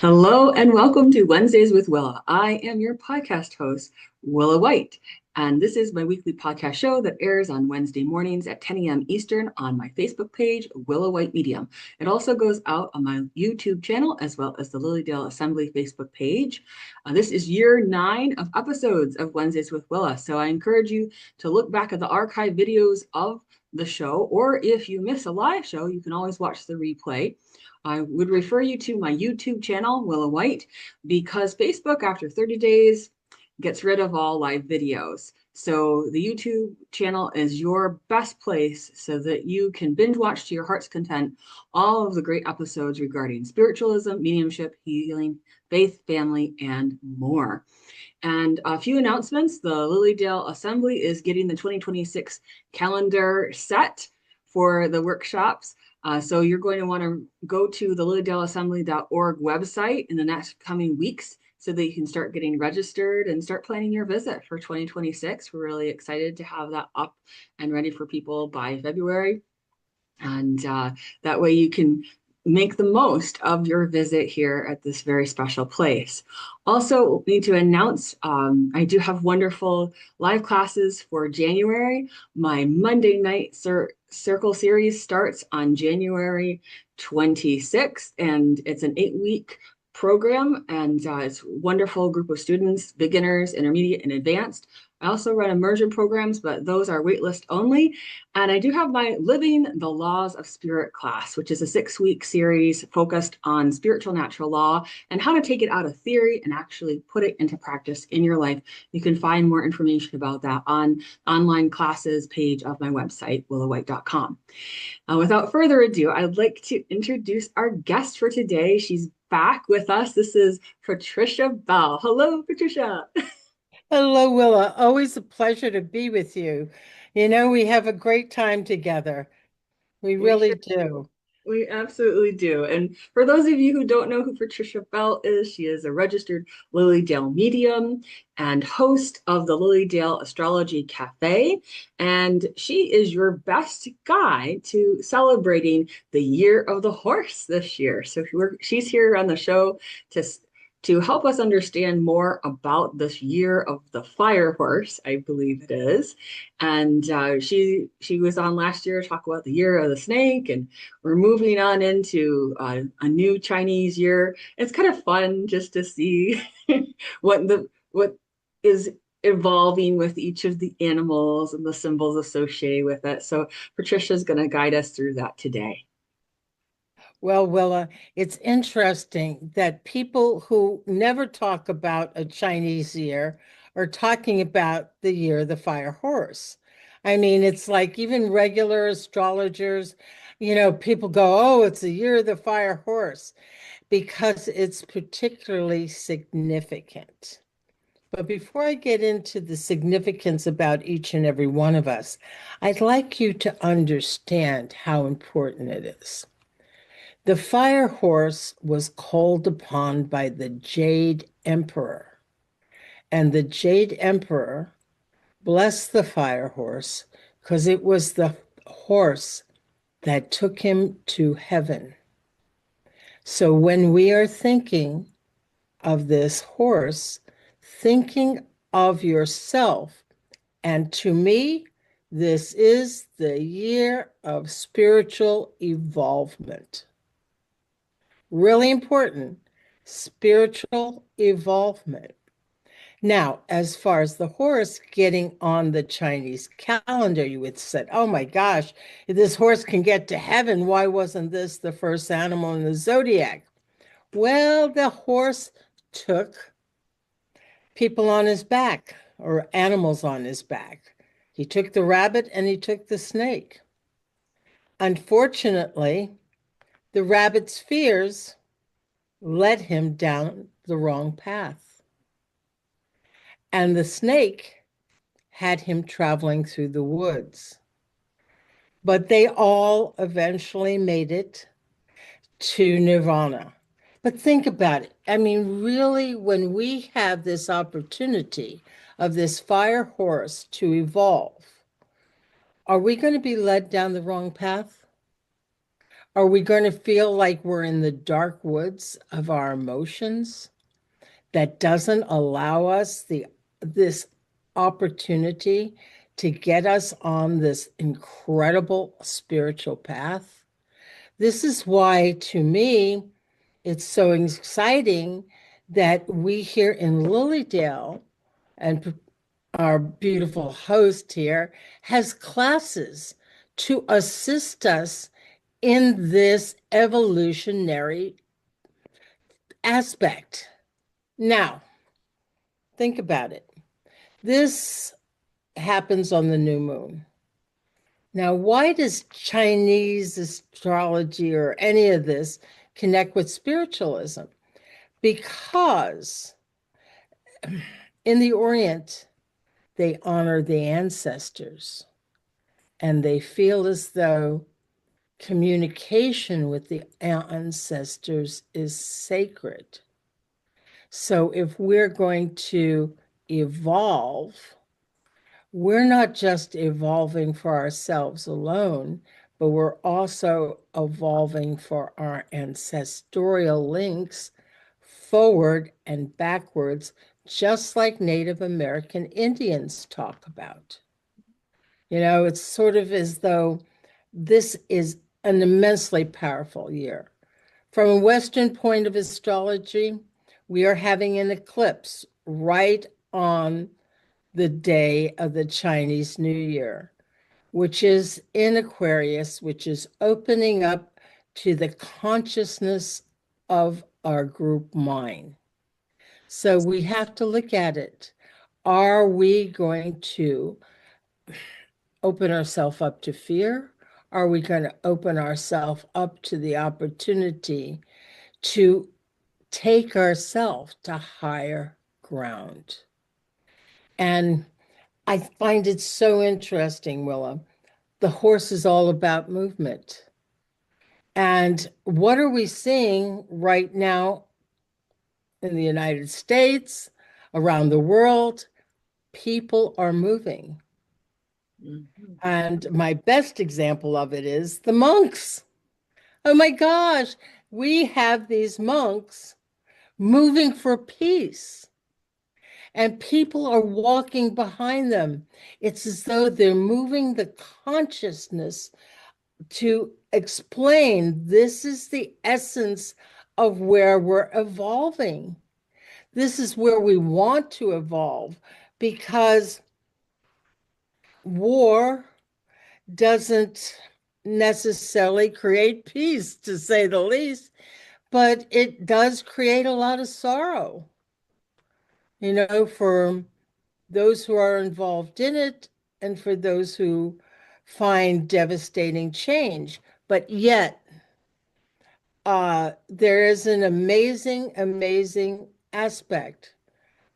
Hello and welcome to Wednesdays with Willa. I am your podcast host, Willa White, and this is my weekly podcast show that airs on Wednesday mornings at 10 a.m. Eastern on my Facebook page, Willa White Medium. It also goes out on my YouTube channel as well as the Lilydale Assembly Facebook page. This is year 9 of episodes of Wednesdays with Willa, so I encourage you to look back at the archive videos of the show, or if you miss a live show, you can always watch the replay. I would refer you to my YouTube channel, Willa White, because Facebook, after 30 days, gets rid of all live videos. So the YouTube channel is your best place so that you can binge watch to your heart's content all of the great episodes regarding spiritualism, mediumship, healing, faith, family, and more. And a few announcements. The Lilydale Assembly is getting the 2026 calendar set for the workshops. So you're going to want to go to the lilydaleassembly.org website in the next coming weeks so that you can start getting registered and start planning your visit for 2026. We're really excited to have that up and ready for people by February. And that way you can make the most of your visit here at this very special place. Also, need to announce I do have wonderful live classes for January. My Monday night circle series starts on January 26th, and it's an 8-week program, and it's a wonderful group of students, beginners, intermediate, and advanced. I also run immersion programs, but those are waitlist only. And I do have my Living the Laws of Spirit class, which is a 6-week series focused on spiritual natural law and how to take it out of theory and actually put it into practice in your life. You can find more information about that on online classes page of my website, willawhite.com. Without further ado, I'd like to introduce our guest for today. She's back with us. This is Patricia Bell. Hello, Patricia. Hello, Willa. Always a pleasure to be with you. We have a great time together. We We really sure do. We absolutely do. And for those of you who don't know who Patricia Bell is, she is a registered Lilydale medium and host of the Lilydale Astrology Cafe. And she is your best guide to celebrating the year of the horse this year. So she's here on the show to help us understand more about this year of the fire horse, I believe it is. And she was on last year to talk about the year of the snake, and we're moving on into a new Chinese year. It's kind of fun just to see what is evolving with each of the animals and the symbols associated with it. So Patricia's going to guide us through that today. Well, Willa, it's interesting that people who never talk about a Chinese year are talking about the year of the fire horse. I mean, it's like even regular astrologers, people go, oh, it's the year of the fire horse because it's particularly significant. But before I get into the significance about each and every one of us, I'd like you to understand how important it is. The fire horse was called upon by the Jade Emperor, and the Jade Emperor blessed the fire horse because it was the horse that took him to heaven. So when we are thinking of this horse, thinking of yourself. And to me, this is the year of spiritual evolvement. Really important, spiritual evolvement. Now, as far as the horse getting on the Chinese calendar, you would say, oh my gosh, if this horse can get to heaven, why wasn't this the first animal in the zodiac? Well, the horse took people on his back or animals on his back. He took the rabbit and he took the snake. Unfortunately, the rabbit's fears led him down the wrong path. And the snake had him traveling through the woods. But they all eventually made it to nirvana. But think about it. I mean, really, when we have this opportunity of this fire horse to evolve, are we going to be led down the wrong path? Are we going to feel like we're in the dark woods of our emotions that doesn't allow us this opportunity to get us on this incredible spiritual path? This is why, to me, it's so exciting that we here in Lilydale, and our beautiful host here has classes to assist us in this evolutionary aspect. Now, think about it. This happens on the new moon. Now, why does Chinese astrology or any of this connect with spiritualism? Because in the Orient, they honor the ancestors and they feel as though communication with the ancestors is sacred. So if we're going to evolve, we're not just evolving for ourselves alone, but we're also evolving for our ancestral links forward and backwards, just like Native American Indians talk about. It's sort of as though this is an immensely powerful year. From a Western point of astrology, we are having an eclipse right on the day of the Chinese New Year, which is in Aquarius, which is opening up to the consciousness of our group mind. So we have to look at it. Are we going to open ourselves up to fear? Are we going to open ourselves up to the opportunity to take ourselves to higher ground? And I find it so interesting, Willa. The horse is all about movement. And what are we seeing right now in the United States, around the world? People are moving. Mhm. And my best example of it is the monks. Oh my gosh, we have these monks moving for peace, and people are walking behind them. It's as though they're moving the consciousness to explain this is the essence of where we're evolving. This is where we want to evolve, because war doesn't necessarily create peace, to say the least, but it does create a lot of sorrow, for those who are involved in it and for those who find devastating change. But yet, there is an amazing, amazing aspect.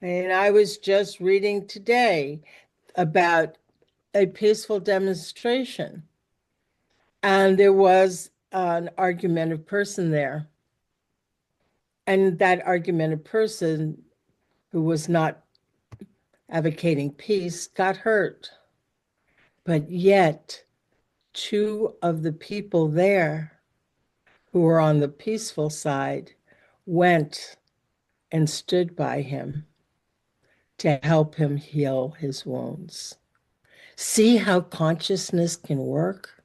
And I was just reading today about a peaceful demonstration, and there was an argumentative person there. And that argumentative person, who was not advocating peace, got hurt. But yet, two of the people there who were on the peaceful side went and stood by him to help him heal his wounds. See how consciousness can work?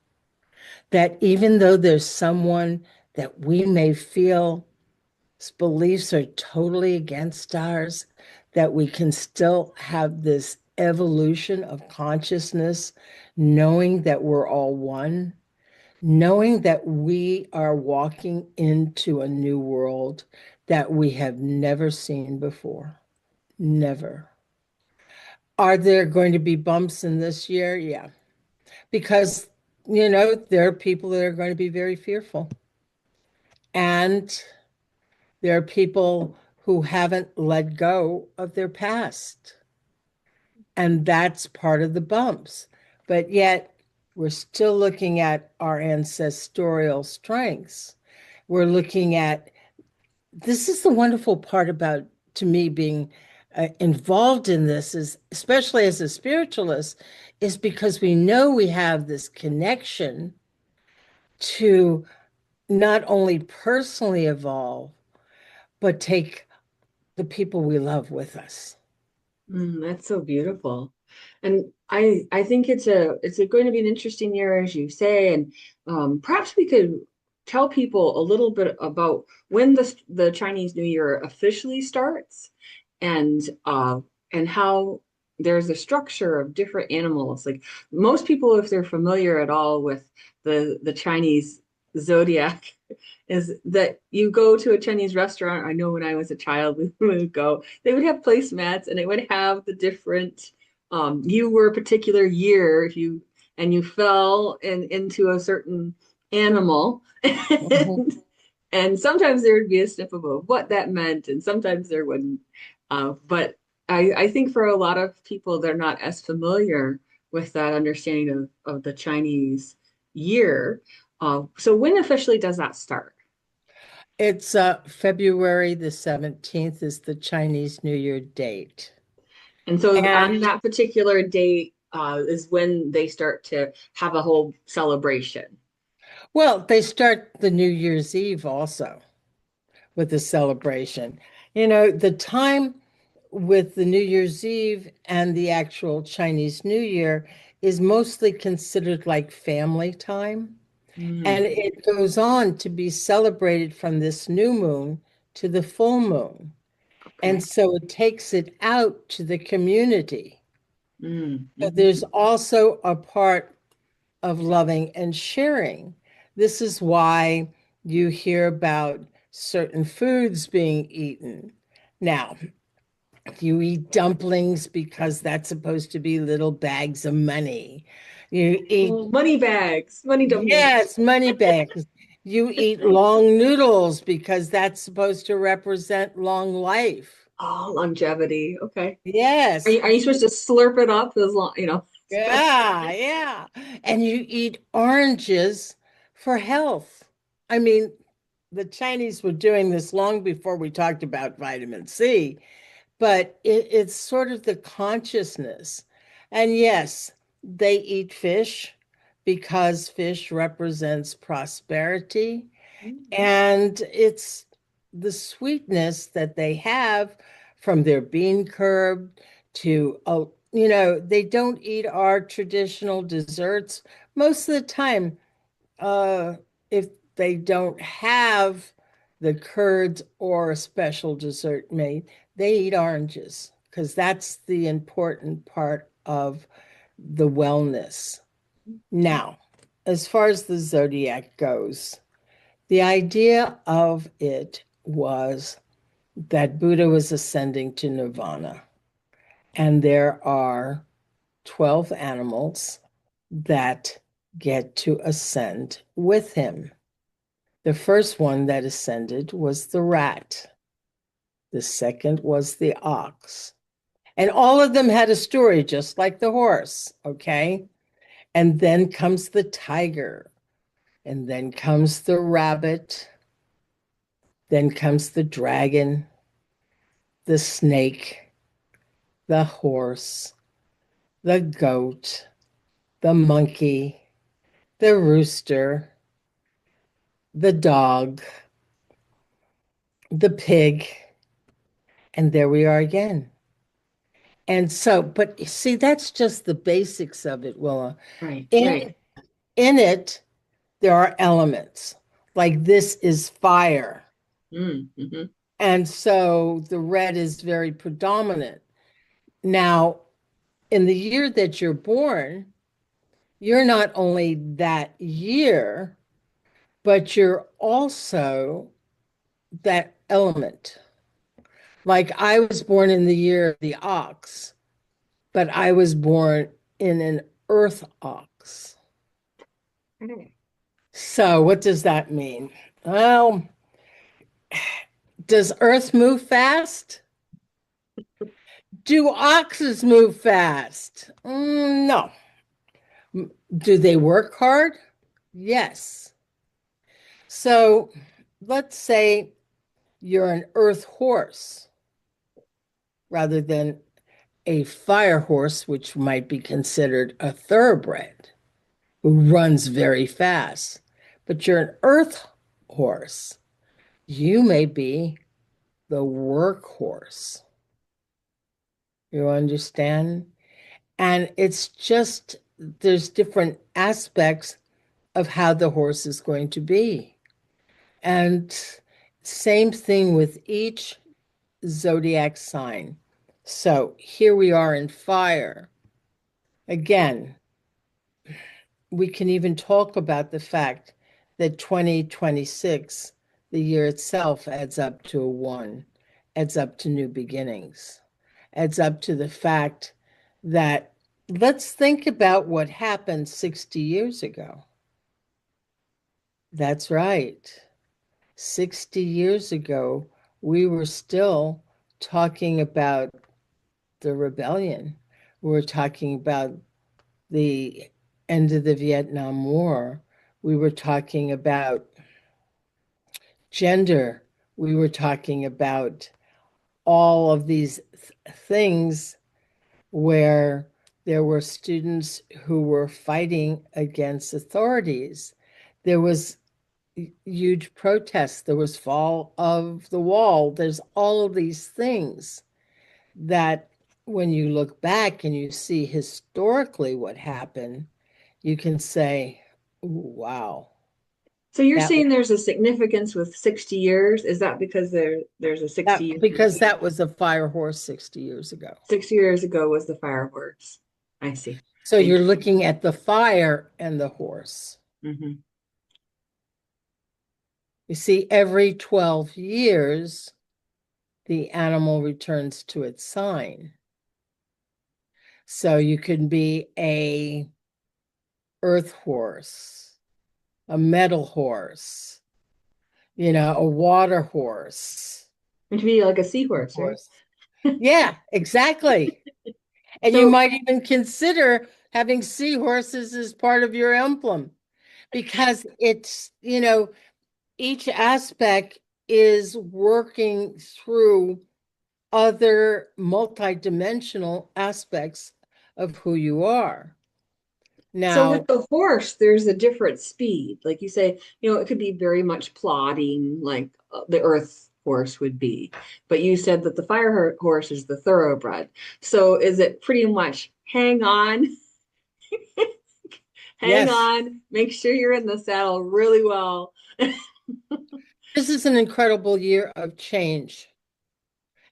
That even though there's someone that we may feel beliefs are totally against ours, that we can still have this evolution of consciousness, knowing that we're all one, knowing that we are walking into a new world that we have never seen before. Never. Are there going to be bumps in this year? Yeah. Because, there are people that are going to be very fearful. And there are people who haven't let go of their past. And that's part of the bumps. But yet, we're still looking at our ancestral strengths. We're looking at, this is the wonderful part about, to me, being involved in this, is especially as a spiritualist, is because we know we have this connection to not only personally evolve, but take the people we love with us. That's so beautiful. And I think it's going to be an interesting year, as you say, and perhaps we could tell people a little bit about when the Chinese New Year officially starts, and and how there's a structure of different animals. Like most people, if they're familiar at all with the Chinese zodiac, is that you go to a Chinese restaurant. I know when I was a child, we would go, they would have placemats and it would have the different, you were a particular year if you, and you fell into a certain animal. Mhm. And sometimes there would be a sniff of what that meant, and sometimes there wouldn't. But I think for a lot of people, they're not as familiar with that understanding of the Chinese year. So when officially does that start? It's February the 17th is the Chinese New Year date. And so And on that particular date is when they start to have a whole celebration. well, they start the New Year's Eve also with the celebration. The time with the New Year's Eve and the actual Chinese New Year is mostly considered like family time. And Mm, it goes on to be celebrated from this new moon to the full moon. And okay. so it takes it out to the community. But Hmm. there's also a part of loving and sharing. This is why you hear about certain foods being eaten. Now, you eat dumplings because that's supposed to be little bags of money. You eat, Well, money bags, money dumplings. yes, money bags. You eat long noodles because that's supposed to represent long life. Oh, longevity. Okay. Yes. Are you supposed to slurp it up as long, you know? Yeah, yeah. And you eat oranges for health. I mean, the Chinese were doing this long before we talked about vitamin C, but it's sort of the consciousness. And yes, they eat fish because fish represents prosperity. Mhm. And it's the sweetness that they have from their bean curd to, they don't eat our traditional desserts. Most of the time, uh, if they don't have the curds or a special dessert made, they eat oranges because that's the important part of the wellness. Now, as far as the zodiac goes, the idea of it was that Buddha was ascending to nirvana, and there are 12 animals that get to ascend with him. The first one that ascended was the rat, the second was the ox. And all of them had a story, just like the horse, okay? And then comes the tiger, and then comes the rabbit, then comes the dragon, the snake, the horse, the goat, the monkey, the rooster, the dog, the pig, and there we are again. And so, but see, that's just the basics of it, Willa. Right, right. In in it, there are elements. Like this is fire. Mm-hmm. And so the red is very predominant. Now, in the year that you're born, you're not only that year, but you're also that element. Like I was born in the year of the ox, but I was born in an earth ox. Okay. So what does that mean? Well, does earth move fast? Do oxes move fast? No. Do they work hard? Yes. So let's say you're an earth horse rather than a fire horse, which might be considered a thoroughbred who runs very fast. But you're an earth horse. You may be the workhorse. You understand? And it's just, there's different aspects of how the horse is going to be. And same thing with each zodiac sign. So here we are in fire. Again, we can even talk about the fact that 2026, the year itself, adds up to a one, adds up to new beginnings, adds up to the fact that let's think about what happened 60 years ago. That's right. 60 years ago, we were still talking about the rebellion. We were talking about the end of the Vietnam War. We were talking about gender. We were talking about all of these things where there were students who were fighting against authorities. There was huge protests. There was fall of the wall. There's all of these things that when you look back and you see historically what happened, you can say, wow. So you're That, saying there's a significance with 60 years? Is that because there's a 60 that year because that was a fire horse 60 years ago. 60 years ago was the fireworks. I see. So Thank you're looking at the fire and the horse. you. You see, every 12 years, the animal returns to its sign. So you can be a earth horse, a metal horse, a water horse. It would be like a seahorse, right? Horse. Yeah, exactly. And you So, might even consider having seahorses as part of your emblem because it's, each aspect is working through other multidimensional aspects of who you are. so with Now, the horse, there's a different speed. Like you say, it could be very much plodding, like the earth horse would be. But you said that the horse is the thoroughbred. So is it pretty much hang on, hang yes, on, make sure you're in the saddle really well. this is an incredible year of change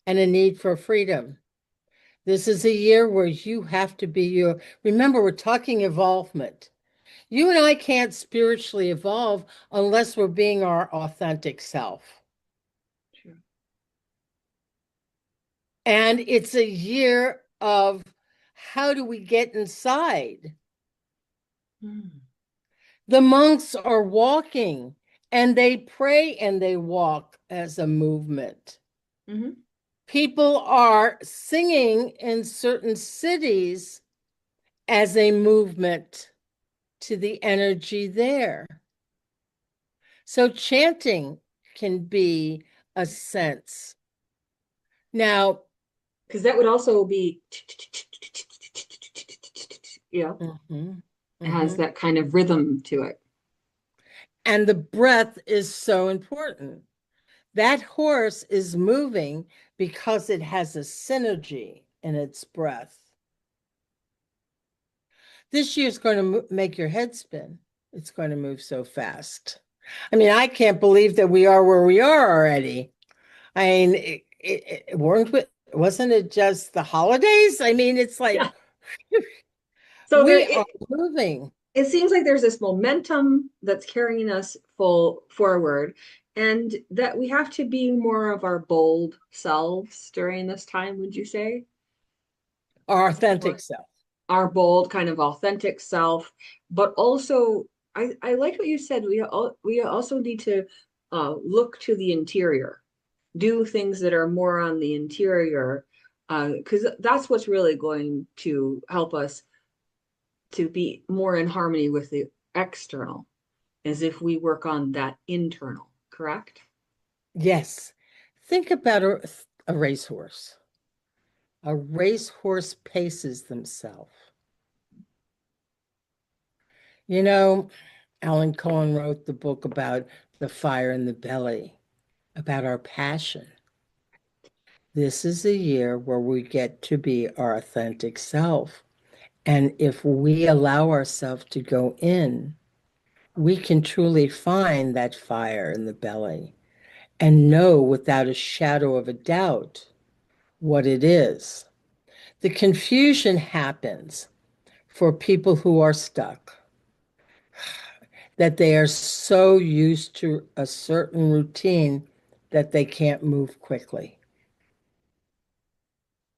and a need for freedom. This is a year where you have to be your, remember, we're talking evolvement. You and I can't spiritually evolve unless we're being our authentic self. True. And it's a year of how do we get inside? Hmm. The monks are walking and they pray and they walk as a movement. Mhm. People are singing in certain cities as a movement to the energy there. So chanting can be a sense. Now, Because that would also be, mhm, has mhm. that kind of rhythm to it. And the breath is so important. That horse is moving because it has a synergy in its breath. This year's going to make your head spin. It's going to move so fast. I mean, I can't believe that we are where we are already. I mean, wasn't it just the holidays? I mean, it's like Yeah. So there we are it moving. it seems like there's this momentum that's carrying us full forward, and that we have to be more of our bold selves during this time, would you say? Our Or authentic self. our bold kind of authentic self, but also I like what you said. We also need to look to the interior, do things that are more on the interior, because that's what's really going to help us to be more in harmony with the external, as if we work on that internal, correct? Yes. Think about a racehorse. A racehorse paces themselves. You know, Alan Cohen wrote the book about the fire in the belly, about our passion. This is a year where we get to be our authentic self. And if we allow ourselves to go in, we can truly find that fire in the belly and know without a shadow of a doubt what it is. The confusion happens for people who are stuck, that they are so used to a certain routine that they can't move quickly.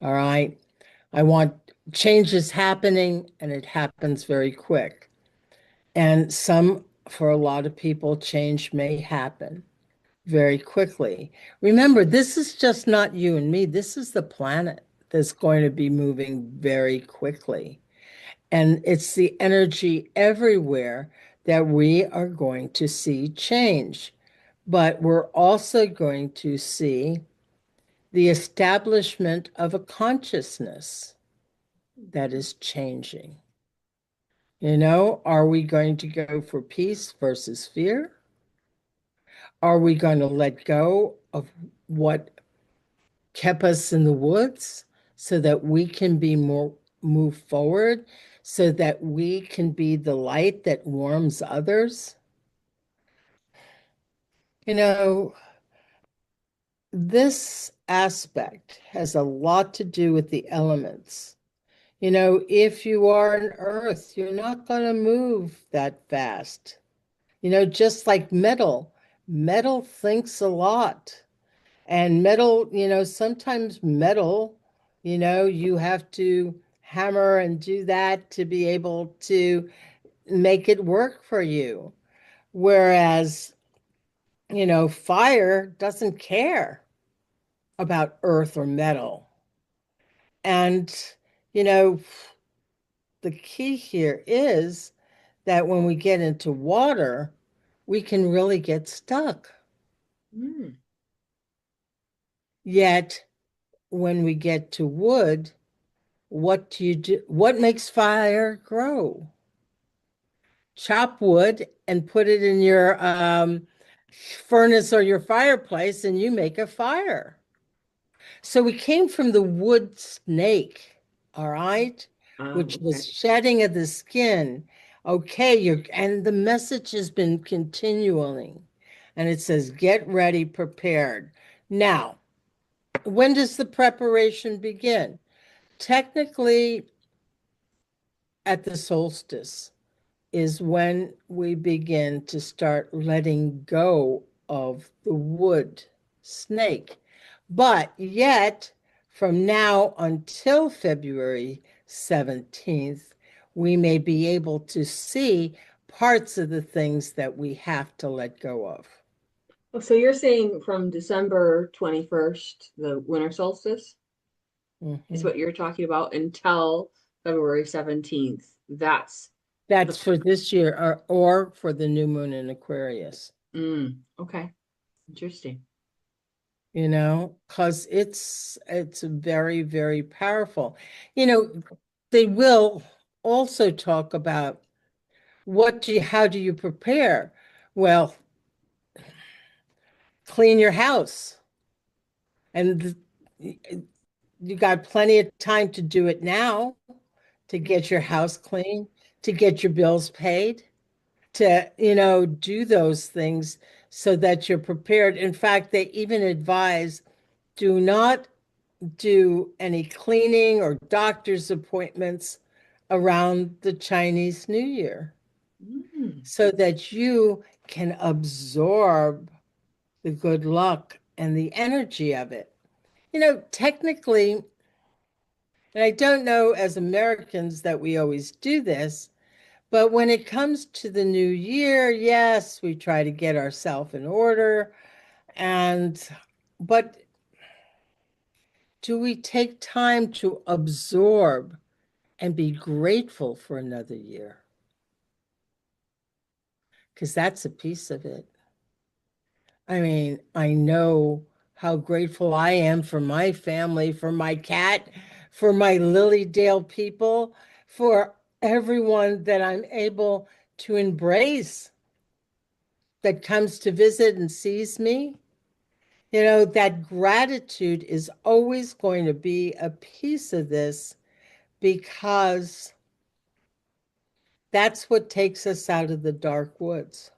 All right. I want changes happening and it happens very quick. And for a lot of people, change may happen very quickly. Remember, this is just not you and me. This is the planet that's going to be moving very quickly. And it's the energy everywhere that we are going to see change. But we're also going to see the establishment of a consciousness that is changing. Are we going to go for peace versus fear? Are we going to let go of what kept us in the woods so that we can be more move forward, so that we can be the light that warms others? You know, this aspect has a lot to do with the elements. If you are an earth, you're not going to move that fast. Just like metal, metal thinks a lot. And metal, sometimes metal, you have to hammer and do that to be able to make it work for you. Whereas, fire doesn't care about earth or metal. And, you know, the key here is that when we get into water, we can really get stuck. Mm. Yet, when we get to wood, what do you do? What makes fire grow? Chop wood and put it in your furnace or your fireplace, and you make a fire. So we came from the wood snake, all right, which Okay. was shedding of the skin. Okay, and the message has been continuing, and it says, get ready, prepared. Now, when does the preparation begin? Technically, at the solstice is when we begin to start letting go of the wood snake. But yet, from now until February 17th, we may be able to see parts of the things that we have to let go of. Oh, so you're saying from December 21st, the winter solstice is Mhm. what you're talking about until February 17th. That's the That's for this year or for the new moon in Aquarius. okay. Interesting. Because it's very, very powerful. They will also talk about how do you prepare? Well, clean your house. And you got plenty of time to do it now, to get your house clean, to get your bills paid, to, do those things so that you're prepared. In fact, they even advise do not do any cleaning or doctor's appointments around the Chinese New Year Mm. so that you can absorb the good luck and the energy of it. Technically, and I don't know as Americans that we always do this, but when it comes to the new year, yes, we try to get ourselves in order. But do we take time to absorb and be grateful for another year? Because that's a piece of it. I mean, I know how grateful I am for my family, for my cat, for my Lilydale people, for everyone that I'm able to embrace. that comes to visit and sees me, that gratitude is always going to be a piece of this because that's what takes us out of the dark woods.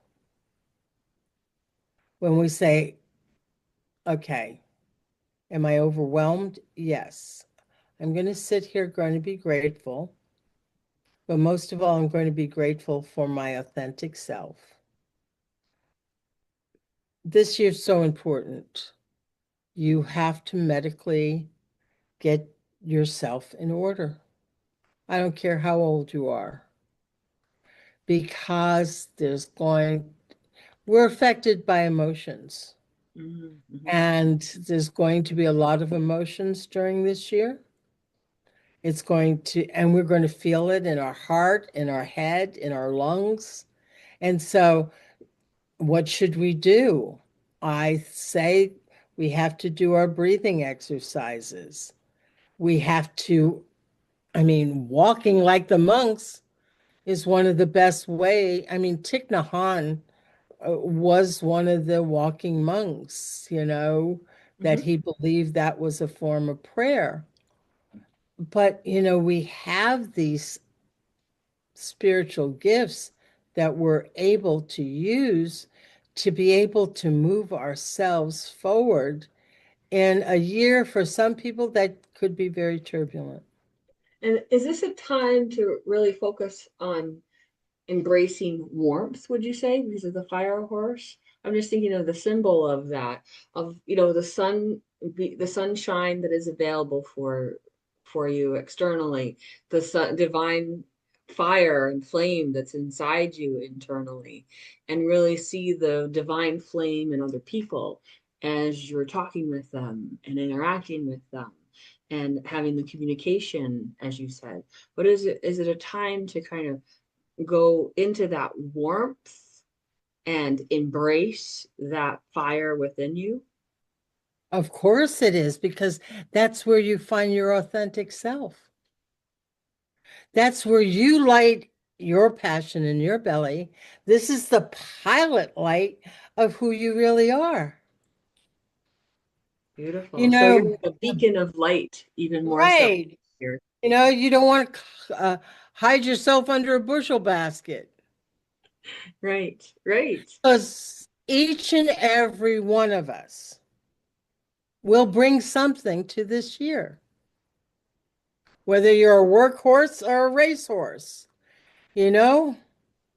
When we say, okay, am I overwhelmed? Yes. I'm going to sit here, going to be grateful. But most of all, I'm going to be grateful for my authentic self. This year's so important. You have to medically get yourself in order. I don't care how old you are, because we're affected by emotions. Mm-hmm. And there's going to be a lot of emotions during this year. And we're going to feel it in our heart, in our head, in our lungs. And so, what should we do? I say we have to do our breathing exercises. We have to, walking like the monks is one of the best way. Thich Nhat Hanh was one of the walking monks, that Mm-hmm. he believed that was a form of prayer. But, we have these spiritual gifts that we're able to use to be able to move ourselves forward in a year for some people that could be very turbulent. And is this a time to really focus on embracing warmth, would you say, because of the fire horse? I'm just thinking of the symbol of that, of the sun, the sunshine that is available for you externally, the sun, divine fire and flame that's inside you internally, and really see the divine flame in other people as you're talking with them and interacting with them and having the communication, as you said. But is it a time to kind of go into that warmth and embrace that fire within you? Of course it is, because that's where you find your authentic self. That's where you light your passion in your belly. This is the pilot light of who you really are. You Beautiful. So you're know, like a beacon of light, even more so right. here. You don't want to hide yourself under a bushel basket, Right, right. because each and every one of us will bring something to this year, whether you're a workhorse or a racehorse, you know?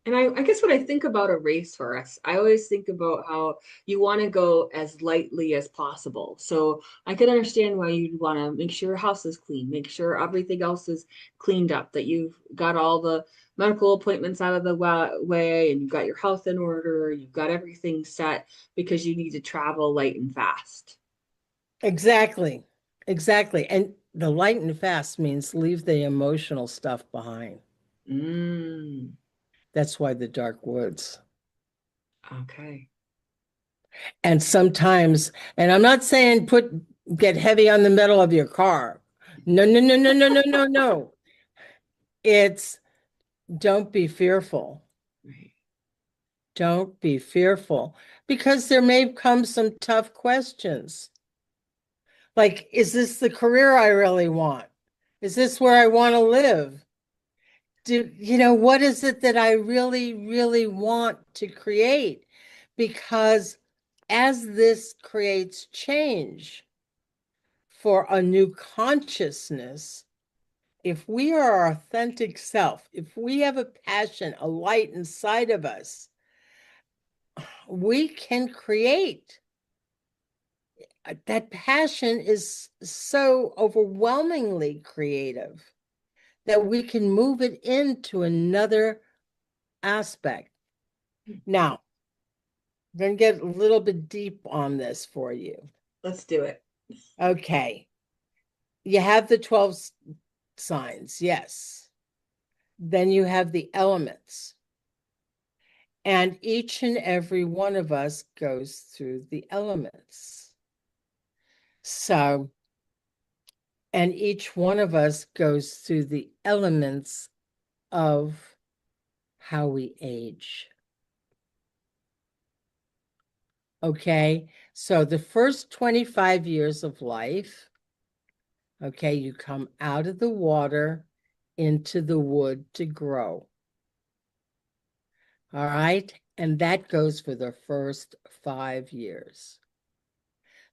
And I guess when I think about a racehorse, I always think about how you want to go as lightly as possible. So I can understand why you'd want to make sure your house is clean, make sure everything else is cleaned up, that you've got all the medical appointments out of the way, and you've got your health in order, you've got everything set because you need to travel light and fast. Exactly. Exactly. And the light and fast means leave the emotional stuff behind. Mm, That's why the dark woods. okay. And sometimes, and I'm not saying get heavy on the metal of your car. No, no, no, no, no, no, no, no. It's don't be fearful. Right. Don't be fearful, because there may come some tough questions. Like, is this the career I really want? Is this where I want to live? What is it that I really, really want to create? Because as this creates change for a new consciousness, if we are our authentic self, if we have a passion, a light inside of us, we can create. That passion is so overwhelmingly creative that we can move it into another aspect. Now, I'm going to get a little bit deep on this for you. Let's do it. Okay. You have the 12 signs, yes. Then you have the elements. And each and every one of us goes through the elements. So, and each one of us goes through the elements of how we age. Okay. So the first 25 years of life, okay, you come out of the water into the wood to grow. All right. And that goes for the first 5 years.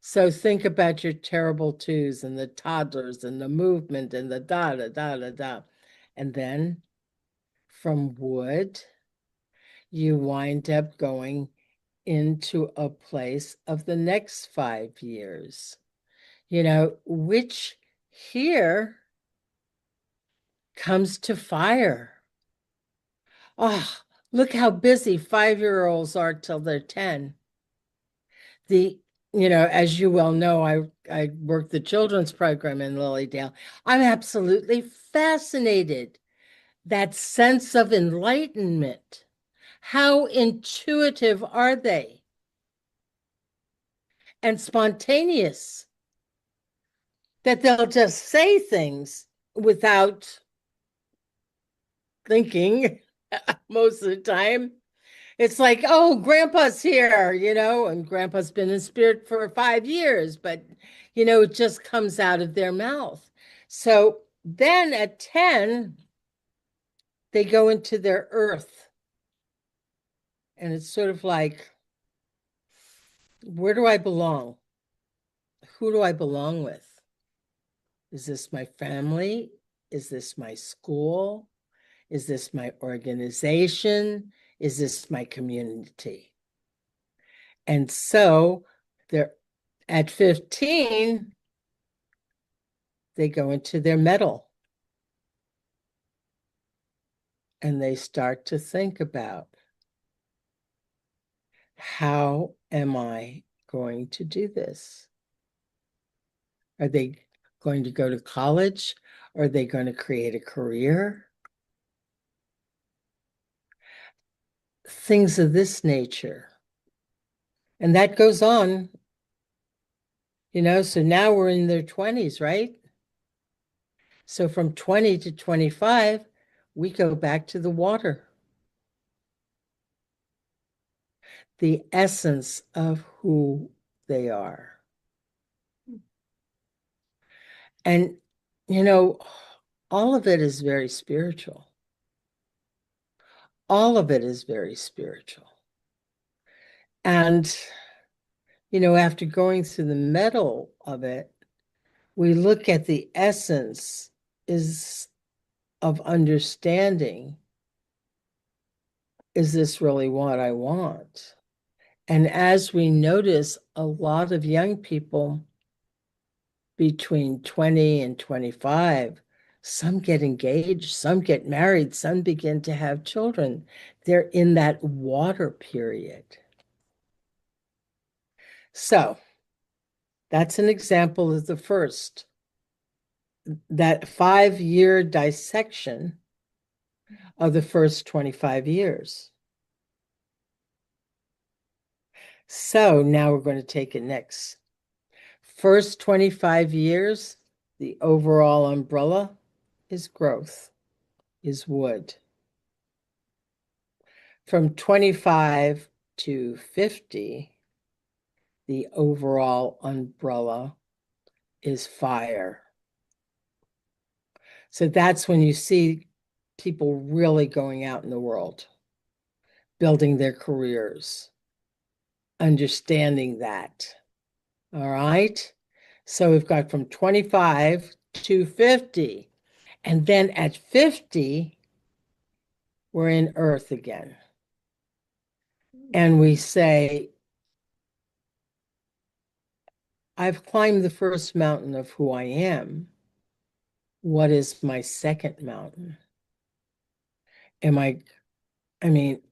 So think about your terrible twos and the toddlers and the movement and the da da da da da. And then from wood, you wind up going into a place of the next 5 years, which here comes to fire. Oh, look how busy 5-year-olds are till they're 10. The, as you well know, I work the children's program in Lilydale. I'm absolutely fascinated. That sense of enlightenment. How intuitive are they? And spontaneous. That they'll just say things without thinking most of the time. It's like, oh, grandpa's here, and grandpa's been in spirit for 5 years, but, it just comes out of their mouth. So then at 10, they go into their earth. And it's sort of like, where do I belong? Who do I belong with? Is this my family? Is this my school? Is this my organization? Is this my community? And so they're at 15, they go into their metal and they start to think about, how am I going to do this? Are they going to go to college? Are they going to create a career? Things of this nature. And that goes on, so now we're in their 20s, right? So from 20 to 25, we go back to the water. The essence of who they are. And, all of it is very spiritual. All of it is very spiritual. And, after going through the metal of it, we look at the essence is of understanding. Is this really what I want? And as we notice, a lot of young people between 20 and 25, some get engaged, some get married, some begin to have children. They're in that water period. So that's an example of the first, that 5-year dissection of the first 25 years. So now we're going to take it next. First 25 years, the overall umbrella is growth, is wood. From 25 to 50, the overall umbrella is fire. So that's when you see people really going out in the world, building their careers, understanding that. All right. So we've got from 25 to 50. And then at 50, we're in Earth again. And we say, I've climbed the first mountain of who I am. What is my second mountain?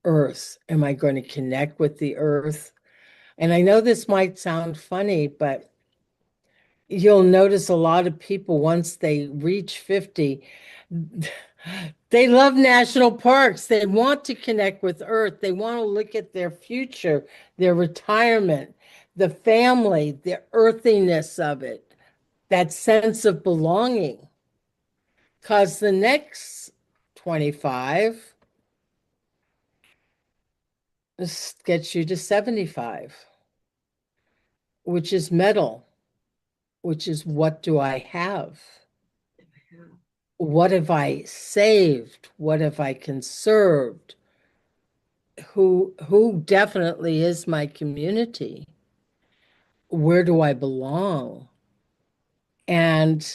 Earth. Am I going to connect with the earth? And I know this might sound funny, but you'll notice a lot of people, once they reach 50, they love national parks. They want to connect with earth. They want to look at their future, their retirement, the family, the earthiness of it, that sense of belonging. Because the next 25 gets you to 75. which is metal, which is what do I have? Yeah. What have I saved? What have I conserved? Who definitely is my community? Where do I belong? And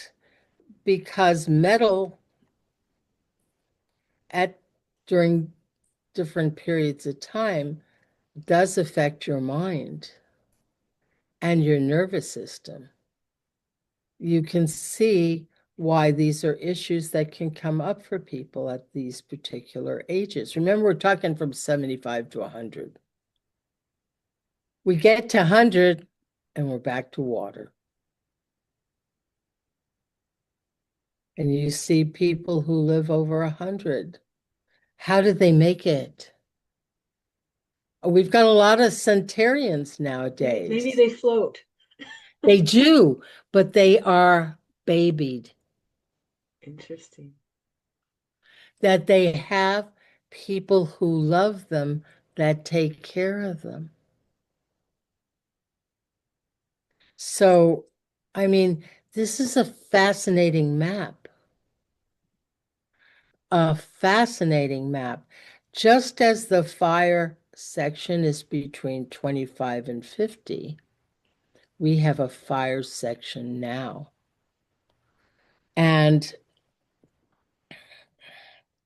because metal at during different periods of time does affect your mind and your nervous system, you can see why these are issues that can come up for people at these particular ages. Remember, we're talking from 75 to 100. We get to 100 and we're back to water. And you see people who live over 100. How did they make it? We've got a lot of centenarians Maybe nowadays. they float. They do, but they are babied. Interesting. That they have people who love them that take care of them. So, I mean, this is a fascinating map. A fascinating map. Just as the fire section is between 25 and 50, we have a fire section now. And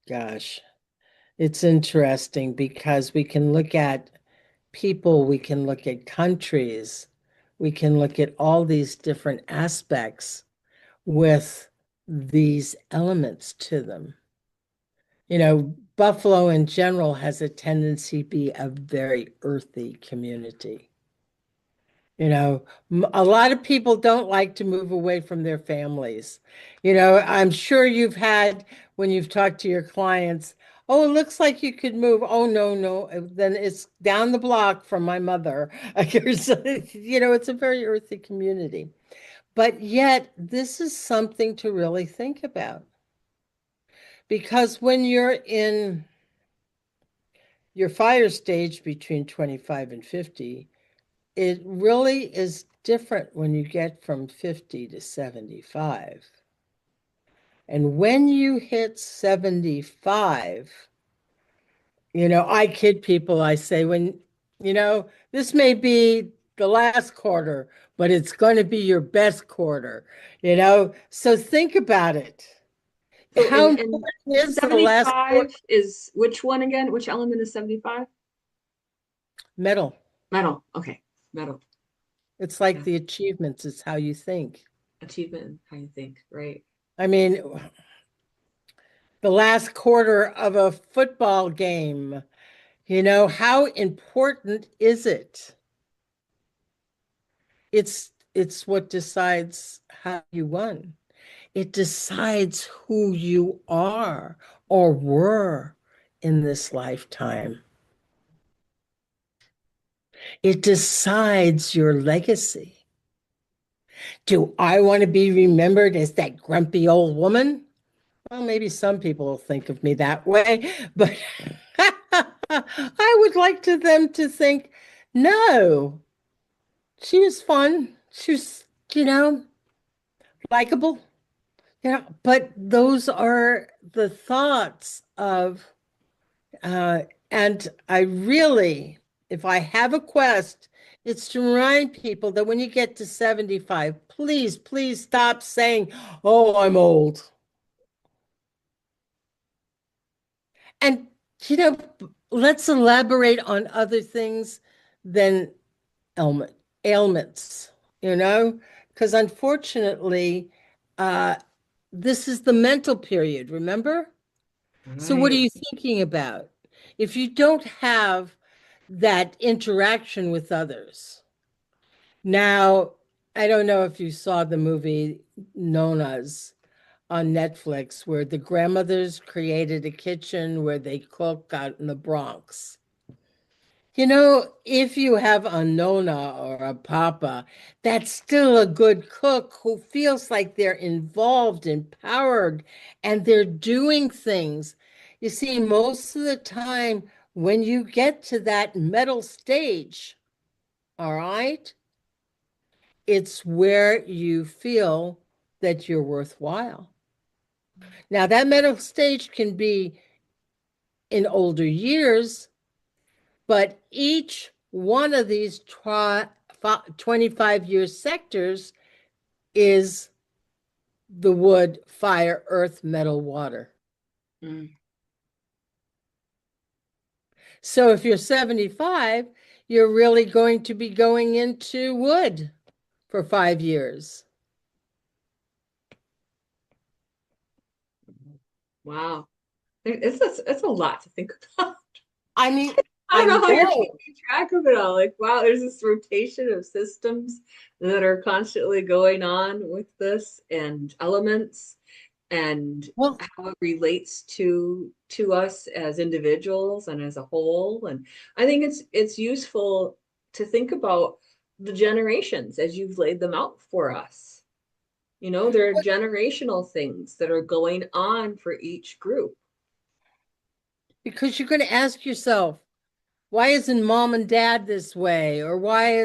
gosh, it's interesting because we can look at people, we can look at countries, we can look at all these different aspects with these elements to them. You know, Buffalo in general has a tendency to be a very earthy community. You know, a lot of people don't like to move away from their families. You know, I'm sure you've had when you've talked to your clients, oh, it looks like you could move. Oh, no, no. Then it's down the block from my mother. You know, it's a very earthy community. But yet, this is something to really think about. Because when you're in your fire stage between 25 and 50, it really is different when you get from 50 to 75. And when you hit 75, you know, I kid people, I say, when, you know, this may be the last quarter, but it's going to be your best quarter, you know? So think about it. So How in important is the last quarter? 75 is which one again? Which element is 75? Metal. Metal. Okay. Metal. It's like Yeah. the achievements, it's how you think. Achievement, how you think, right? I mean, the last quarter of a football game, you know, how important is it? It's what decides how you won. It decides who you are or were in this lifetime. It decides your legacy. Do I want to be remembered as that grumpy old woman? Well, maybe some people will think of me that way, but I would like to them to think, no, she was fun. She was, you know, likable. You know, but those are the thoughts of, uh, and I really, if I have a quest, it's to remind people that when you get to 75, please, please stop saying, oh, I'm old. And, you know, let's elaborate on other things than ailments, you know, because unfortunately, uh, this is the mental period, remember? So what are Right. you thinking about? If you don't have that interaction with others. Now, I don't know if you saw the movie Nona's on Netflix, where the grandmothers created a kitchen where they cook out in the Bronx. You know, if you have a Nona or a Papa, that's still a good cook who feels like they're involved, empowered, and they're doing things. You see, most of the time, when you get to that middle stage, all right, It's where you feel that you're worthwhile. Now, that mental stage can be in older years, but each one of these 25-year sectors is the wood, fire, earth, metal, water. Mm. So if you're 75, you're really going to be going into wood for 5 years. Wow. It's a lot to think about. I mean, I I don't know how you're know. keeping track of it all. Like, wow, there's this rotation of systems that are constantly going on with this and elements and Well, how it relates to us as individuals and as a whole. And I think it's useful to think about the generations as you've laid them out for us. You know, there are generational things that are going on for each group. because you're going to ask yourself, why isn't mom and dad this way? Or why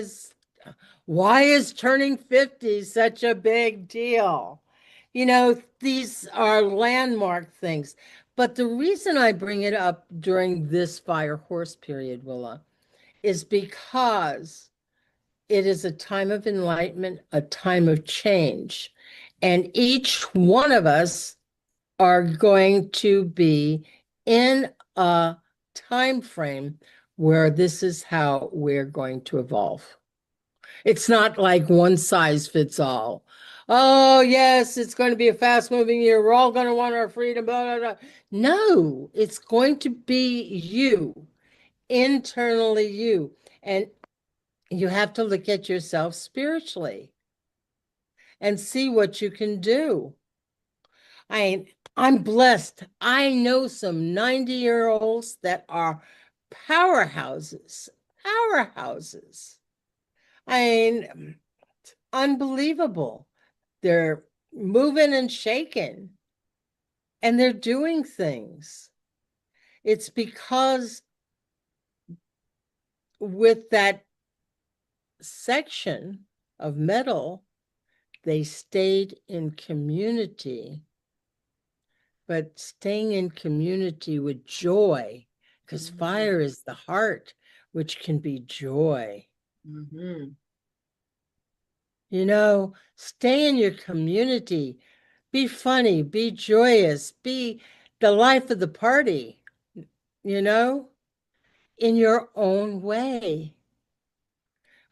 is turning 50 such a big deal? These are landmark things. But the reason I bring it up during this fire horse period, Willa, is because it is a time of enlightenment, a time of change. And each one of us are going to be in a time frame where this is how we're going to evolve. It's not like one size fits all. Oh, yes, it's going to be a fast moving year. We're all going to want our freedom. Blah, blah, blah. No, it's going to be you, internally you. And you have to look at yourself spiritually and see what you can do. I'm blessed. I know some 90-year-olds that are powerhouses, powerhouses. I mean, unbelievable. They're moving and shaking and they're doing things. It's because with that section of metal, they stayed in community, but staying in community with joy, because Mm-hmm. fire is the heart, which can be joy. Mm-hmm. Stay in your community, be funny, be joyous, be the life of the party, you know, in your own way.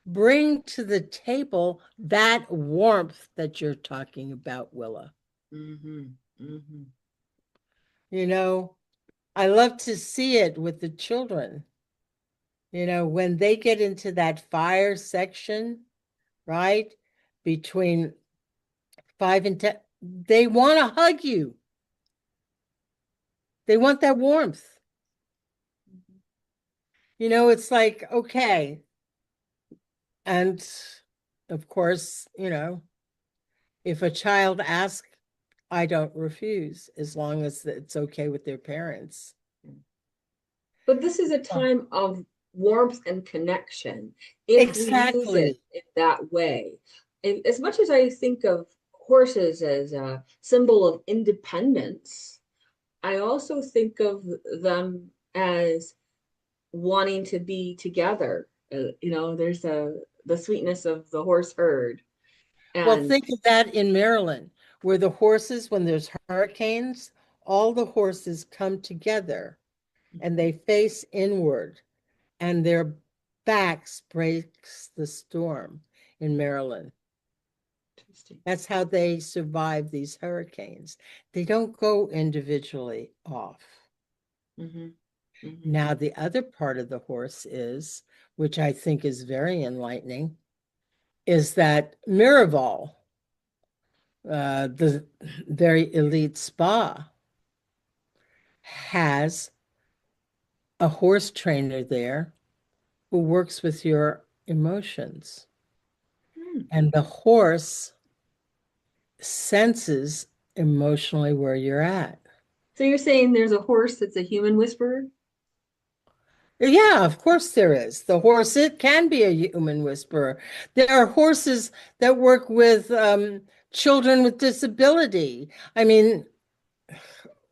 Bring to the table that warmth that you're talking about, Willa. Mm-hmm. Mm-hmm. You know, I love to see it with the children. When they get into that fire section, right? Between 5 and 10, they want to hug you. They want that warmth. It's like, okay. And of course, if a child asks, I don't refuse as long as it's okay with their parents. But this is a Oh, time of warmth and connection if we use it exactly. in that way. And as much as I think of horses as a symbol of independence, I also think of them as wanting to be together. There's the sweetness of the horse herd. Well, And think of that in Maryland, where the horses, when there's hurricanes, all the horses come together and they face inward and their backs breaks the storm in Maryland. interesting. That's how they survive these hurricanes. They don't go individually off. Mm-hmm. Mm-hmm. Now, the other part of the horse is, which I think is very enlightening, is that Miraval, the very elite spa, has a horse trainer there who works with your emotions. Hmm. And the horse senses emotionally where you're at. So you're saying there's a horse that's a human whisperer? Yeah, of course there is. The horse, it can be a human whisperer. There are horses that work with children with disability. I mean,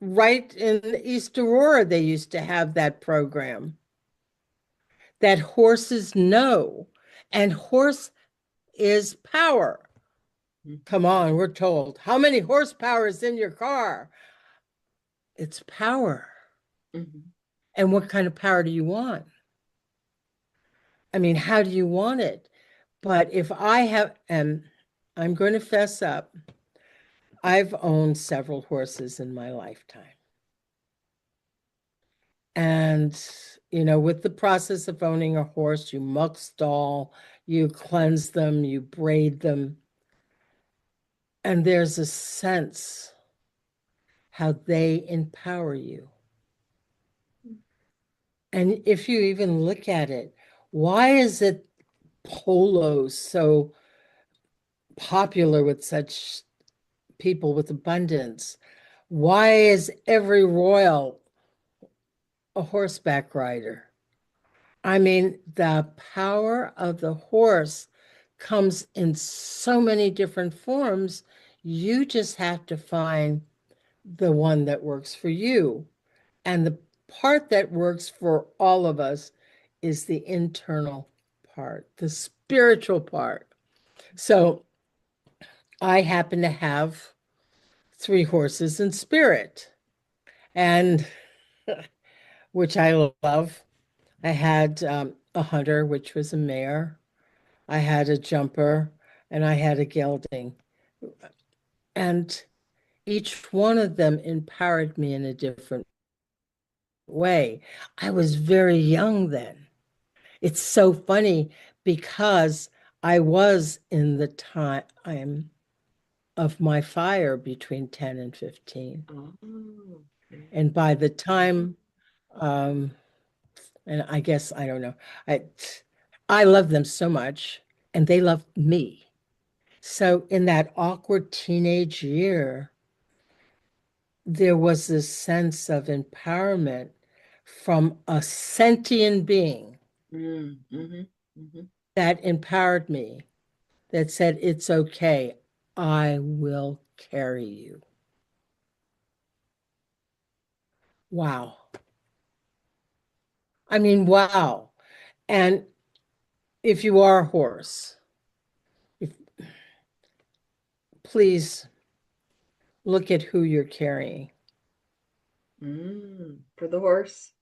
right in East Aurora, they used to have that program that horses know, and horse is power. Mhm. Come on, we're told. How many horsepower is in your car? It's power. Mhm. And what kind of power do you want? I mean, how do you want it? But if I have, and I'm going to fess up, I've owned several horses in my lifetime. And, with the process of owning a horse, you muck stall, you cleanse them, you braid them. And there's a sense how they empower you. And if you even look at it, why is it polo so popular with such people with abundance? Why is every royal a horseback rider? I mean, the power of the horse comes in so many different forms. You just have to find the one that works for you. And the part that works for all of us is the internal part, the spiritual part. So I happen to have three horses in spirit, and which I love. I had a hunter, which was a mare. I had a jumper, and I had a gelding. And each one of them empowered me in a different way. I was very young then. It's so funny because I was in the time of my fire between 10 and 15. Oh, okay. And by the time, um, and I guess I don't know, I I love them so much, and they loved me. So in that awkward teenage year, there was this sense of empowerment from a sentient being Mm, mhm, mhm. that empowered me, that said, it's okay, I will carry you. Wow. I mean, wow. And if you are a horse, if, please look at who you're carrying. For the horse,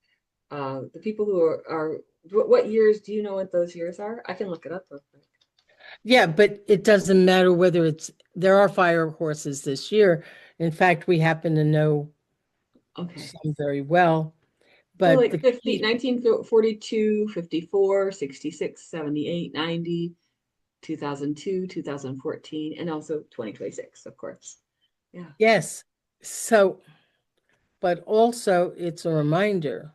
the people who are what years do you know what those years are? I can look it up real quick. Yeah, but it doesn't matter whether there are fire horses this year. In fact, we happen to know Okay. some very well. So But like the 50, key, 1942, 54, 66, 78, 90, 2002, 2014, and also 2026, of course. Yeah. yes. So, but also it's a reminder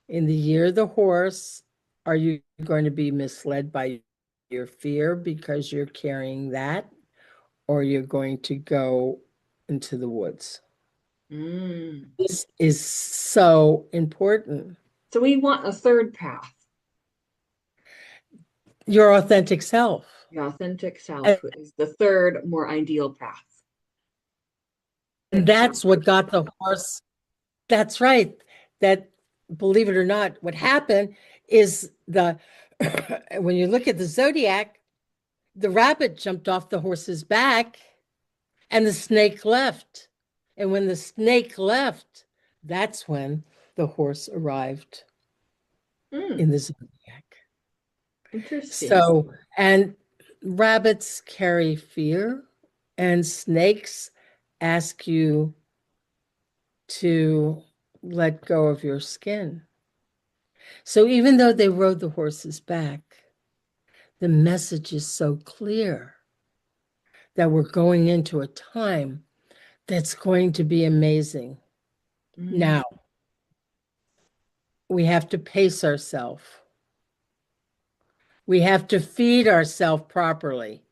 in the year of the horse, are you going to be misled by your fear because you're carrying that, or you're going to go into the woods? Mm. This is so important. So we want a third path, Your authentic self. the authentic self And is the third more ideal path. Authentic self. that's what got the horse. That's right. That, believe it or not, what happened is when you look at the zodiac, the rabbit jumped off the horse's back and the snake left. And when the snake left, that's when the horse arrived Mm. in the zodiac. Interesting. So, and rabbits carry fear, and snakes ask you to let go of your skin. So, even though they rode the horse's back, the message is so clear that we're going into a time that's going to be amazing. Mm. Now, we have to pace ourselves. We have to feed ourselves properly.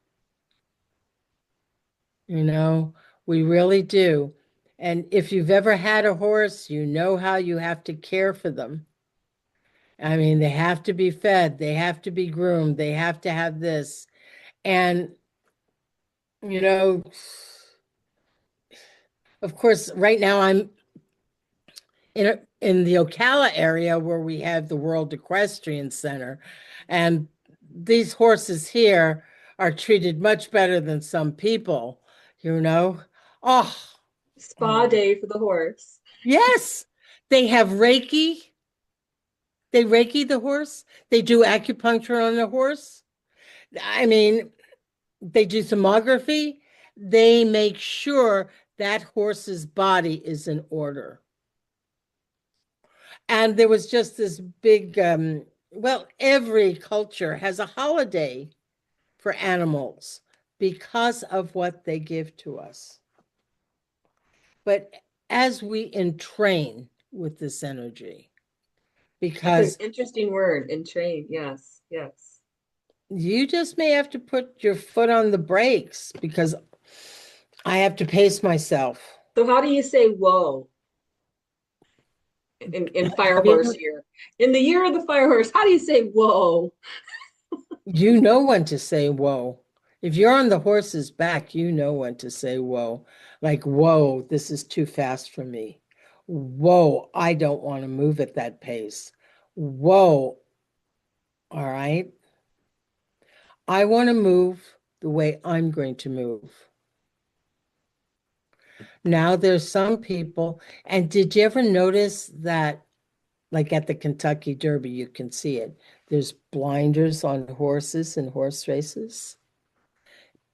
You know, we really do. And if you've ever had a horse, you know how you have to care for them. I mean, they have to be fed, they have to be groomed, they have to have this. And, you know, of course, right now I'm in the Ocala area where we have the World Equestrian Center. And these horses here are treated much better than some people, you know. Oh, Spa day for the horse. yes. They have Reiki. They Reiki the horse. They do acupuncture on the horse. I mean, they do thermography. They make sure that horse's body is in order. And there was just this big, well, every culture has a holiday for animals because of what they give to us. But as we entrain with this energy, That's an because interesting word, entrain. Yes, yes. you just may have to put your foot on the brakes because I have to pace myself. So how do you say whoa in fire Have you horse ever, year? In the year of the fire horse, how do you say whoa? you know when to say whoa. If you're on the horse's back, you know when to say whoa. Like, whoa, this is too fast for me. Whoa, I don't want to move at that pace. Whoa, all right. I want to move the way I'm going to move. Now, there's some people, and did you ever notice that, like at the Kentucky Derby, you can see it. There's blinders on horses and horse races.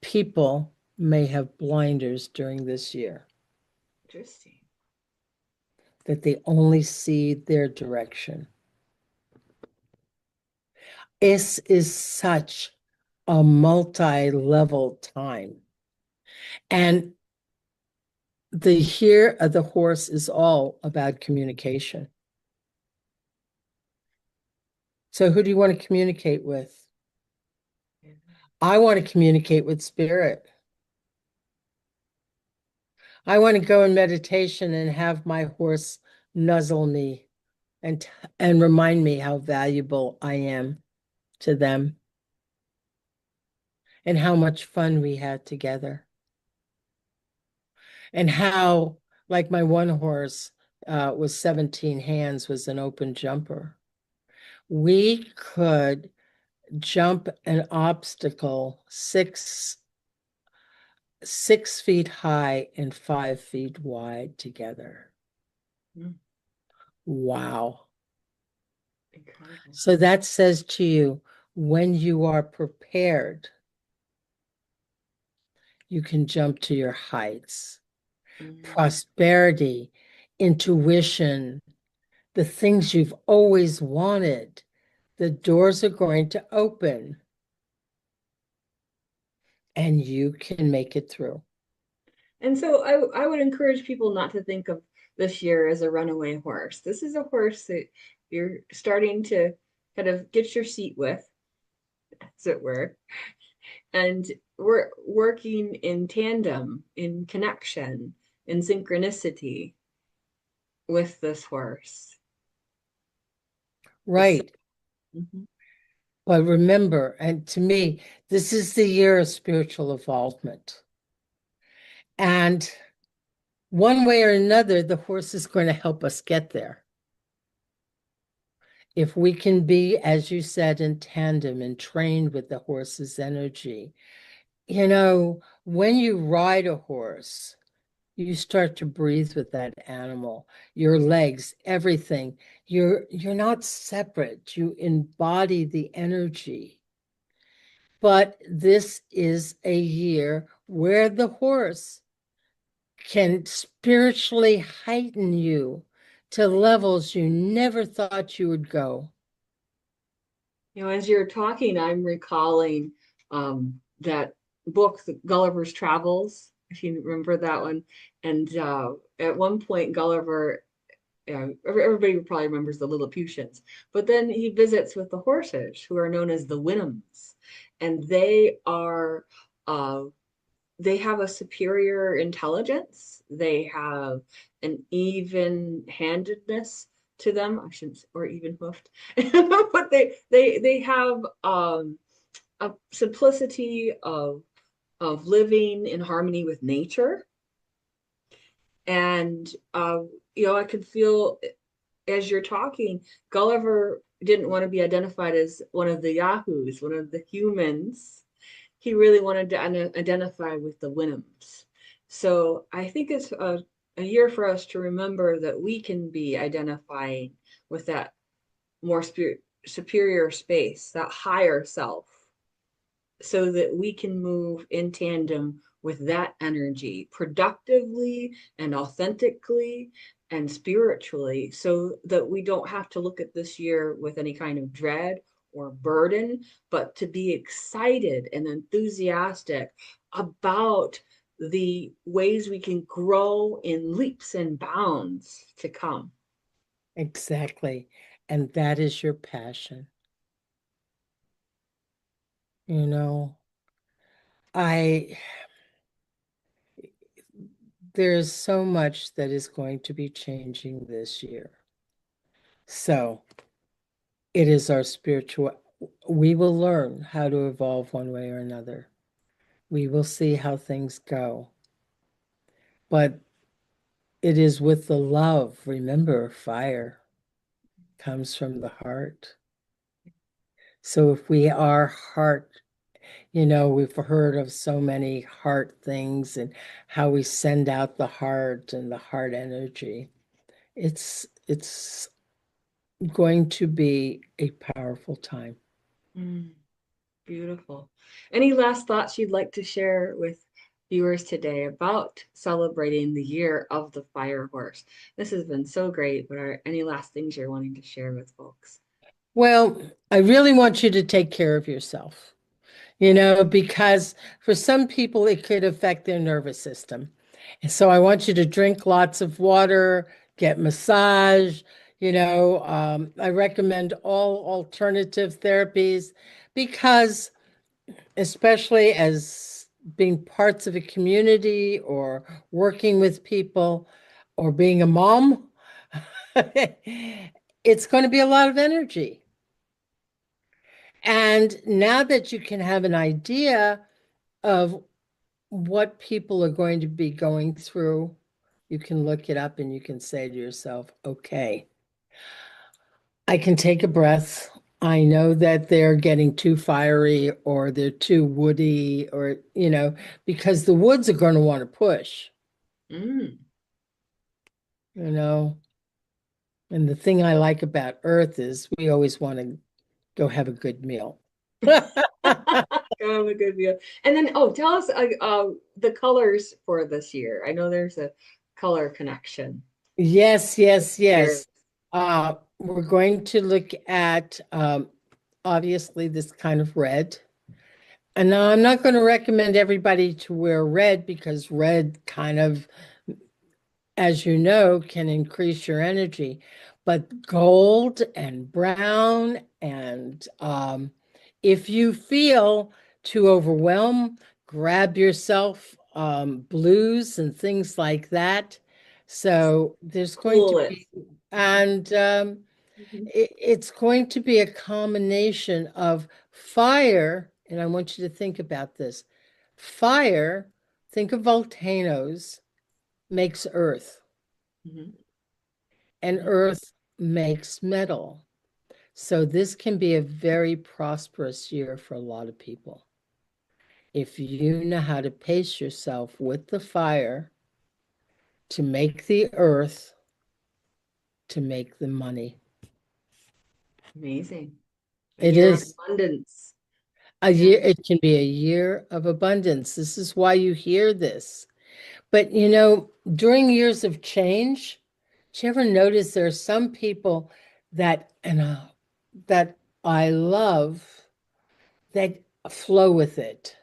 People may have blinders during this year Interesting. that they only see their direction. This is such a multi-level time. And the year of the horse is all about communication. So who do you want to communicate with? Yeah. I want to communicate with spirit. I want to go in meditation and have my horse nuzzle me and and remind me how valuable I am to them and how much fun we had together. And how, like my one horse was 17 hands, was an open jumper. We could jump an obstacle 6 feet high and 5 feet wide together. Mm, Wow. incredible. So that says to you, when you are prepared, you can jump to your heights. Mm. Prosperity, intuition, the things you've always wanted, the doors are going to open and you can make it through. And so I would encourage people not to think of this year as a runaway horse. This is a horse that you're starting to kind of get your seat with, as it were, and we're working in tandem, in connection, in synchronicity with this horse. It's Right. mhm. But remember, and to me, this is the year of spiritual involvement. And one way or another, the horse is going to help us get there. If we can be, as you said, in tandem and trained with the horse's energy. You know, when you ride a horse, you start to breathe with that animal, your legs, everything. You're not separate. You embody the energy. But this is a year where the horse can spiritually heighten you to levels you never thought you would go. As you're talking, I'm recalling that book, Gulliver's Travels, if you remember that one. And at one point, Gulliver, everybody probably remembers the Lilliputians, but then he visits with the horses, who are known as the Winhams, and uh, they have a superior intelligence. They have an even handedness to them. I shouldn't, or even hoofed, but they have a simplicity of living in harmony with nature. And I could feel as you're talking, Gulliver didn't want to be identified as one of the Yahoos, one of the humans. He really wanted to identify with the Winhams. So I think it's a year for us to remember that we can be identifying with that more superior space, that higher self, so that we can move in tandem with that energy productively and authentically and spiritually, so that we don't have to look at this year with any kind of dread or burden, but to be excited and enthusiastic about the ways we can grow in leaps and bounds to come. Exactly. And that is your passion. You know, I, there's so much that is going to be changing this year. So it is our spiritual, we will learn how to evolve one way or another. We will see how things go. But it is with the love. Remember, fire comes from the heart. So if we are heart, we've heard of so many heart things and how we send out the heart and the heart energy. It's going to be a powerful time. Mm, beautiful. Any last thoughts you'd like to share with viewers today about celebrating the year of the fire horse? This has been so great, but are any last things you're wanting to share with folks? Well, I really want you to take care of yourself, because for some people it could affect their nervous system. And so I want you to drink lots of water, get massage. I recommend all alternative therapies because, especially as being parts of a community or working with people or being a mom, it's going to be a lot of energy. And now that you can have an idea of what people are going to be going through, you can look it up and you can say to yourself, okay, I can take a breath. I know that they're getting too fiery or they're too woody or, because the woods are going to want to push, Mm. you know. And the thing I like about Earth is we always want to go have a good meal. Oh, a good view. And then, oh, tell us the colors for this year. I know there's a color connection. Yes, yes, Here. yes. We're going to look at obviously this kind of red. And now I'm not going to recommend everybody to wear red because red kind of, as you know, can increase your energy. But gold and brown, and if you feel too overwhelmed, grab yourself blues and things like that. So there's going to Cool it. be, and Mhm. it's going to be a combination of fire, and I want you to think about this. Fire, think of volcanoes, makes earth, Mhm. and Mhm. earth makes metal. So this can be a very prosperous year for a lot of people. If you know how to pace yourself with the fire to make the earth, to make the money. Amazing. A It year of is abundance. a Yeah. year, it can be a year of abundance. This is why you hear this. But during years of change, do you ever notice there are some people that I love that flow with it?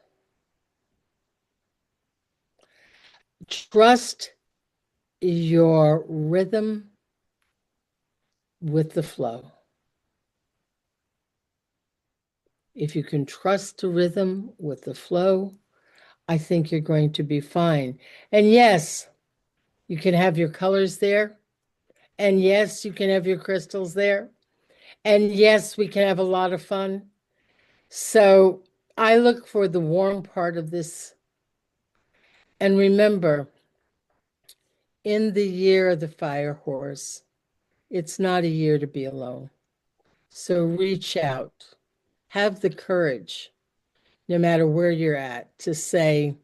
Trust your rhythm with the flow. If you can trust the rhythm with the flow, I think you're going to be fine. And yes, you can have your colors there. And yes, you can have your crystals there. And yes, we can have a lot of fun. So I look for the warm part of this. And remember, in the year of the fire horse, it's not a year to be alone. So reach out, have the courage, no matter where you're at, to say,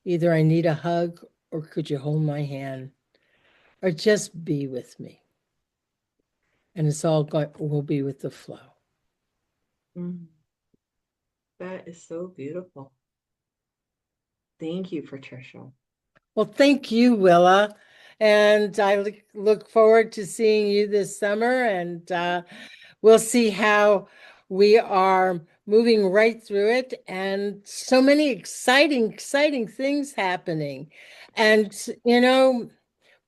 either I need a hug or could you hold my hand or just be with me. And it's all going, will be with the flow. Mm, that is so beautiful. Thank you, Patricia. Well, thank you, Willa. And I look forward to seeing you this summer. And we'll see how we are moving right through it. And so many exciting, exciting things happening. And,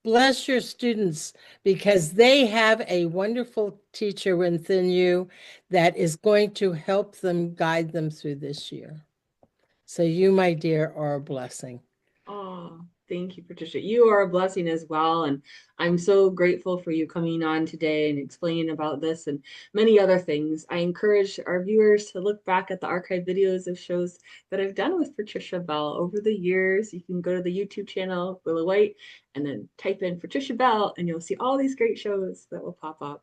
bless your students because they have a wonderful teacher within you that is going to help them guide them through this year. So you, my dear, are a blessing. Oh, thank you, Patricia. You are a blessing as well. And I'm so grateful for you coming on today and explaining about this and many other things. I encourage our viewers to look back at the archive videos of shows that I've done with Patricia Bell over the years. You can go to the YouTube channel, Willa White, and then type in Patricia Bell, and you'll see all these great shows that will pop up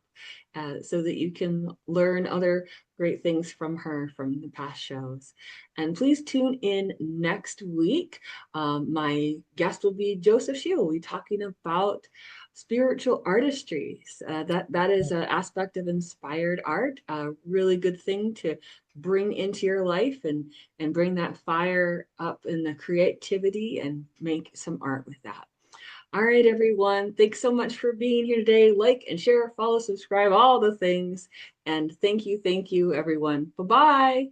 so that you can learn other great things from her from the past shows. And please tune in next week. My guest will be Joseph Shield. We'll be talking about spiritual artistry. That is an aspect of inspired art, a really good thing to bring into your life and bring that fire up in the creativity and make some art with that. All right, everyone. Thanks so much for being here today. Like and share, follow, subscribe, all the things. And thank you, everyone. Bye-bye.